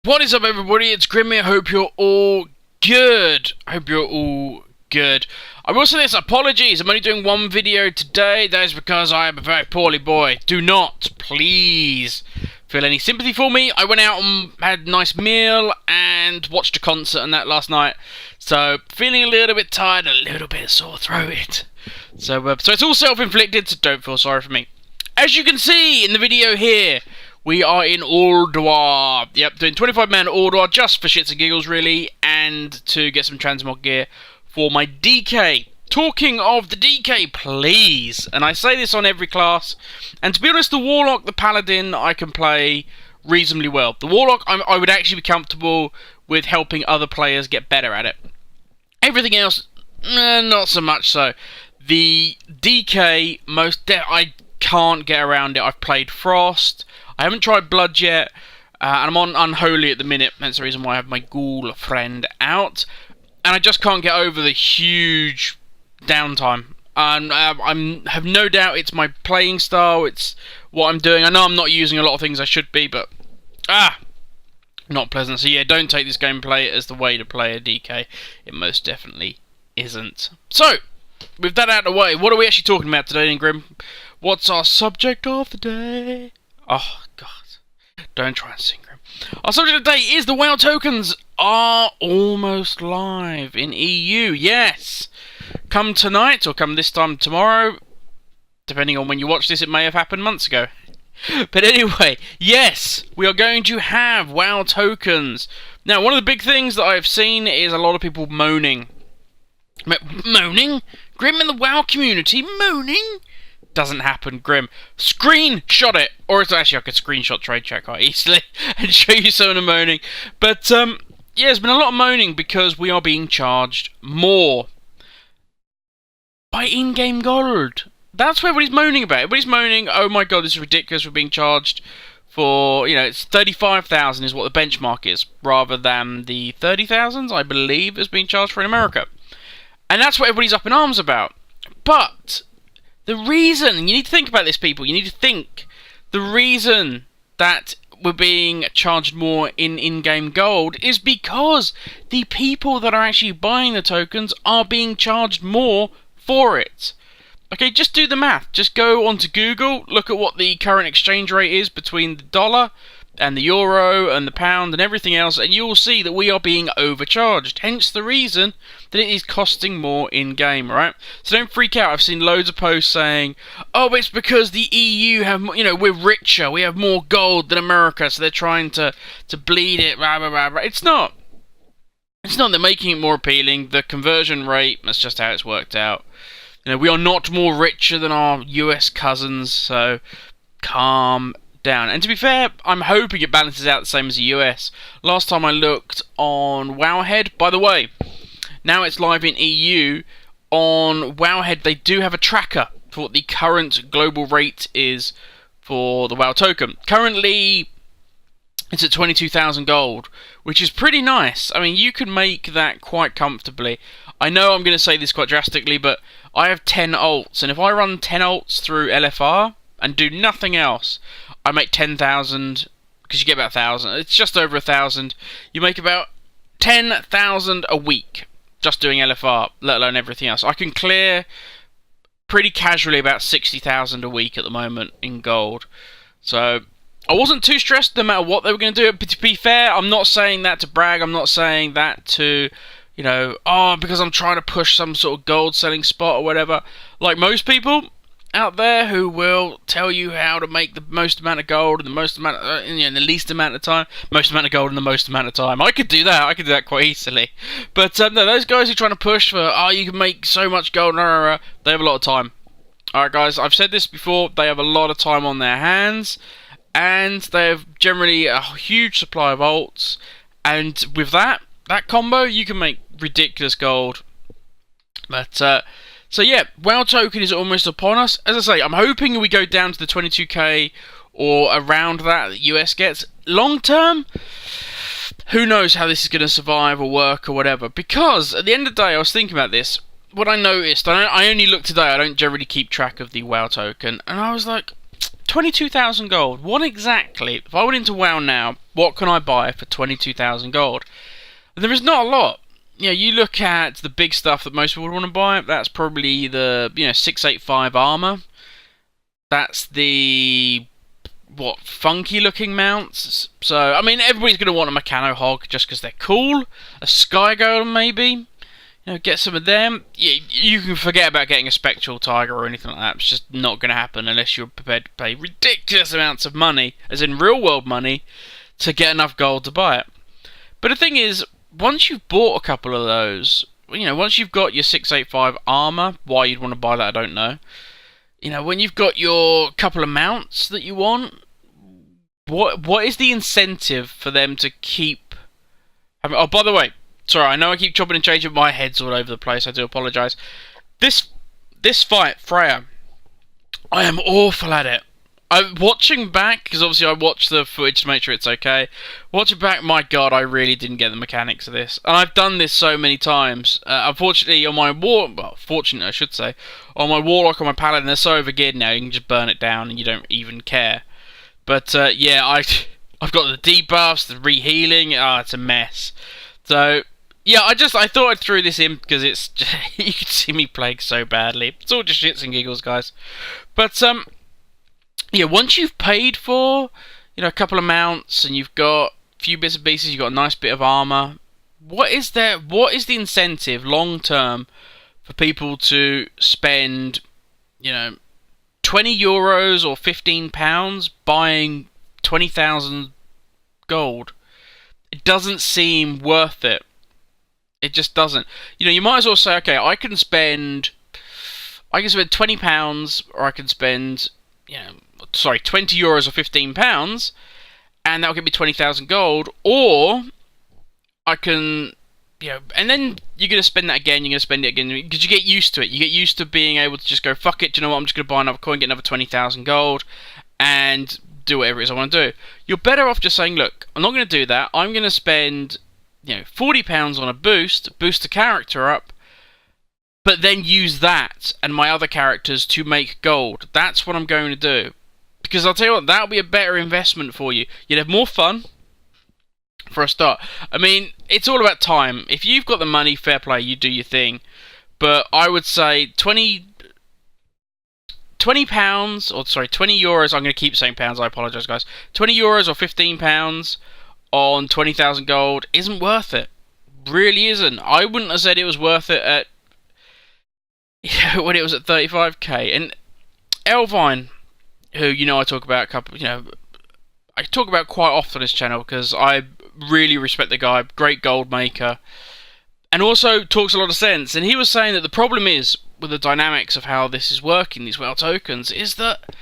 What is up, everybody? It's Grim here. Hope you're all good. I will say this, apologies, I'm only doing one video today. That is because I am a very poorly boy. Do not, please, feel any sympathy for me. I went out and had a nice meal and watched a concert and that last night. So, feeling a little bit tired, a little bit sore-throated. So it's all self-inflicted, so don't feel sorry for me. As you can see in the video here, we are in Ulduar. Yep, doing 25-man Ulduar just for shits and giggles, really, and to get some transmog gear for my DK. Talking of the DK, please, and I say this on every class, and to be honest, the Warlock, the Paladin, I can play reasonably well. The Warlock, I would actually be comfortable with helping other players get better at it. Everything else, not so much so. The DK, I can't get around it. I've played Frost. I haven't tried Blood yet, and I'm on Unholy at the minute. That's the reason why I have my Ghoul friend out. And I just can't get over the huge downtime. And I have no doubt it's my playing style, it's what I'm doing. I know I'm not using a lot of things I should be, but not pleasant. So yeah, don't take this gameplay as the way to play a DK. It most definitely isn't. So, with that out of the way, what are we actually talking about today, then, Grim? What's our subject of the day? Oh, God. Don't try and sing, Grim. Our subject of the day is the WoW tokens are almost live in EU. Yes! Come tonight, or come this time tomorrow. Depending on when you watch this, it may have happened months ago. But anyway, yes! We are going to have WoW tokens. Now, one of the big things that I've seen is a lot of people moaning. Moaning? Grim in the WoW community moaning? Doesn't happen, Grim. Screenshot it! Or it's actually I could screenshot trade chat quite easily and show you some of the moaning. But, yeah, there's been a lot of moaning because we are being charged more by in-game gold. That's what everybody's moaning about. Everybody's moaning, oh my god, this is ridiculous, we're being charged for, you know, it's 35,000 is what the benchmark is, rather than the 30,000, I believe, is being charged for in America. And that's what everybody's up in arms about. But the reason, and you need to think about this, people, you need to think, the reason that we're being charged more in in-game gold is because the people that are actually buying the tokens are being charged more for it. Okay, just do the math. Just go onto Google, look at what the current exchange rate is between the dollar and the euro and the pound and everything else, and you will see that we are being overcharged. Hence the reason that it is costing more in-game, right? So don't freak out. I've seen loads of posts saying, oh, it's because the EU have, you know, we're richer, we have more gold than America, so they're trying to bleed it, blah, blah, blah, blah. It's not. It's not. They're making it more appealing. The conversion rate, that's just how it's worked out. You know, we are not more richer than our US cousins, so calm down. And to be fair, I'm hoping it balances out the same as the US. Last time I looked on Wowhead, by the way, now it's live in EU. On Wowhead, they do have a tracker for what the current global rate is for the WoW token. Currently, it's at 22,000 gold, which is pretty nice. I mean, you can make that quite comfortably. I know I'm going to say this quite drastically, but I have 10 alts, and if I run 10 alts through LFR and do nothing else, I make 10,000, because you get about 1,000. It's just over 1,000. You make about 10,000 a week just doing LFR, let alone everything else. I can clear pretty casually about 60,000 a week at the moment in gold. So I wasn't too stressed no matter what they were going to do. But to be fair, I'm not saying that to brag. I'm not saying that to, you know, oh, because I'm trying to push some sort of gold selling spot or whatever. Like most people out there who will tell you how to make the most amount of gold in the most amount of, in the least amount of time, most amount of gold in the most amount of time. I could do that. I could do that quite easily. But no, those guys who are trying to push for, oh, you can make so much gold, they have a lot of time. Alright, guys, I've said this before. They have a lot of time on their hands, and they have generally a huge supply of alts. And with that combo, you can make ridiculous gold. But so yeah, WoW token is almost upon us. As I say, I'm hoping we go down to the 22k or around that US gets. Long term, who knows how this is going to survive or work or whatever. Because at the end of the day, I was thinking about this. What I noticed, I only look today, I don't generally keep track of the WoW token, and I was like, 22,000 gold, what exactly, if I went into WoW now, What can I buy for 22,000 gold? And there is not a lot. You know, you look at the big stuff that most people would want to buy. That's probably the 685 armor. That's the funky looking mounts. So I mean, everybody's going to want a Meccano Hog just because they're cool. A Sky Golem maybe. Get some of them. You can forget about getting a Spectral Tiger or anything like that. It's just not going to happen unless you're prepared to pay ridiculous amounts of money, as in real world money, to get enough gold to buy it. But the thing is, once you've bought a couple of those, once you've got your 685 armor, why you'd want to buy that, I don't know. When you've got your couple of mounts that you want, what is the incentive for them to keep... Oh, by the way, sorry, I know I keep chopping and changing, but my head's all over the place, I do apologise. This fight, Freya, I am awful at it. I'm watching back, because obviously I watched the footage to make sure it's okay. Watching back, my god, I really didn't get the mechanics of this. And I've done this so many times. Unfortunately, on my fortunately I should say, on my Warlock or my Paladin, they're so overgeared now, you can just burn it down and you don't even care. But yeah, I've got the debuffs, the rehealing, it's a mess. So... yeah, I thought I'd throw this in because it's just, you can see me playing so badly. It's all just shits and giggles, guys. But yeah, once you've paid for a couple of mounts and you've got a few bits and pieces, you've got a nice bit of armor. What is the incentive long term for people to spend 20 euros or £15 buying 20,000 gold? It doesn't seem worth it. It just doesn't. You might as well say, okay, I can spend £20, or I can spend, 20 euros or £15, and that'll give me 20,000 gold, or I can, and then you're going to spend that again, you're going to spend it again, because you get used to it. You get used to being able to just go, fuck it, do you know what, I'm just going to buy another coin, get another 20,000 gold, and do whatever it is I want to do. You're better off just saying, look, I'm not going to do that, I'm going to spend... £40 on a boost the character up, but then use that and my other characters to make gold. That's what I'm going to do. Because I'll tell you what, that'll be a better investment for you. You'd have more fun, for a start. I mean, it's all about time. If you've got the money, fair play, you do your thing. But I would say 20 pounds, or sorry, 20 euros, I'm going to keep saying pounds, I apologise guys. 20 euros or £15 on 20,000 gold isn't worth it. Really isn't. I wouldn't have said it was worth it at when it was at 35k. And Elvine, who I talk about I talk about quite often on this channel because I really respect the guy, great gold maker, and also talks a lot of sense. And he was saying that the problem is with the dynamics of how this is working, these WoW tokens, is that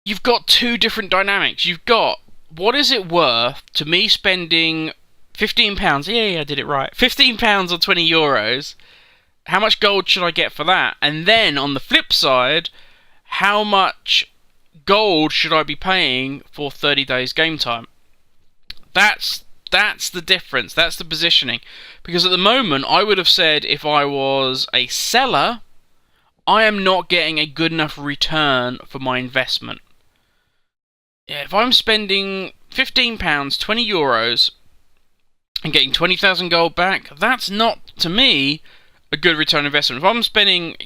you've got two different dynamics. You've got, what is it worth to me spending £15? Yeah, I did it right. £15 or 20 euros. How much gold should I get for that? And then on the flip side, how much gold should I be paying for 30 days game time? That's the difference. That's the positioning. Because at the moment, I would have said if I was a seller, I am not getting a good enough return for my investment. If I'm spending £15, 20 euros, and getting 20,000 gold back, that's not, to me, a good return investment. If I'm spending,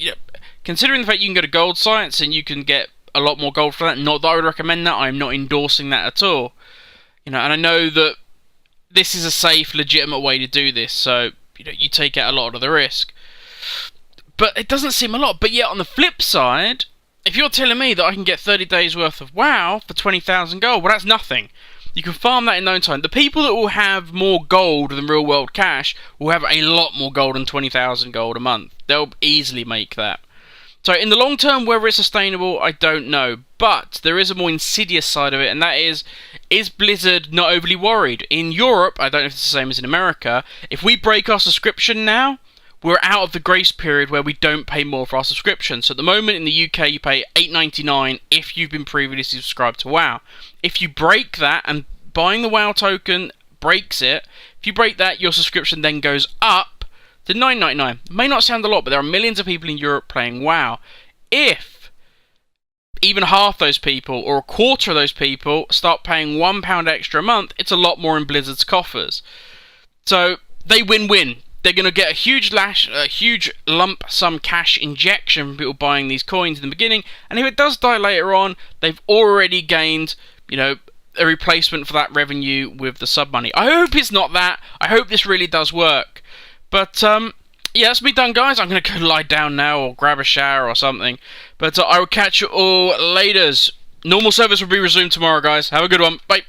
considering the fact you can go to gold sites and you can get a lot more gold for that, not that I would recommend that, I'm not endorsing that at all. And I know that this is a safe, legitimate way to do this, so, you take out a lot of the risk. But it doesn't seem a lot. But yet, on the flip side, if you're telling me that I can get 30 days worth of WoW for 20,000 gold, well, that's nothing. You can farm that in no time. The people that will have more gold than real world cash will have a lot more gold than 20,000 gold a month. They'll easily make that. So in the long term, whether it's sustainable, I don't know. But there is a more insidious side of it, and that is Blizzard not overly worried? In Europe, I don't know if it's the same as in America, if we break our subscription now, we're out of the grace period where we don't pay more for our subscription. So at the moment in the UK, you pay £8.99 if you've been previously subscribed to WoW. If you break that, and buying the WoW token breaks it, if you break that, your subscription then goes up to £9.99. It may not sound a lot, but there are millions of people in Europe playing WoW. If even half those people or a quarter of those people start paying £1 extra a month, it's a lot more in Blizzard's coffers. So they win-win. They're going to get a huge lump sum cash injection from people buying these coins in the beginning, and if it does die later on, they've already gained, you know, a replacement for that revenue with the sub money. I hope it's not that. I hope this really does work. But yeah, that's me done, guys. I'm going to go lie down now or grab a shower or something. But I will catch you all later. Normal service will be resumed tomorrow, guys. Have a good one. Bye.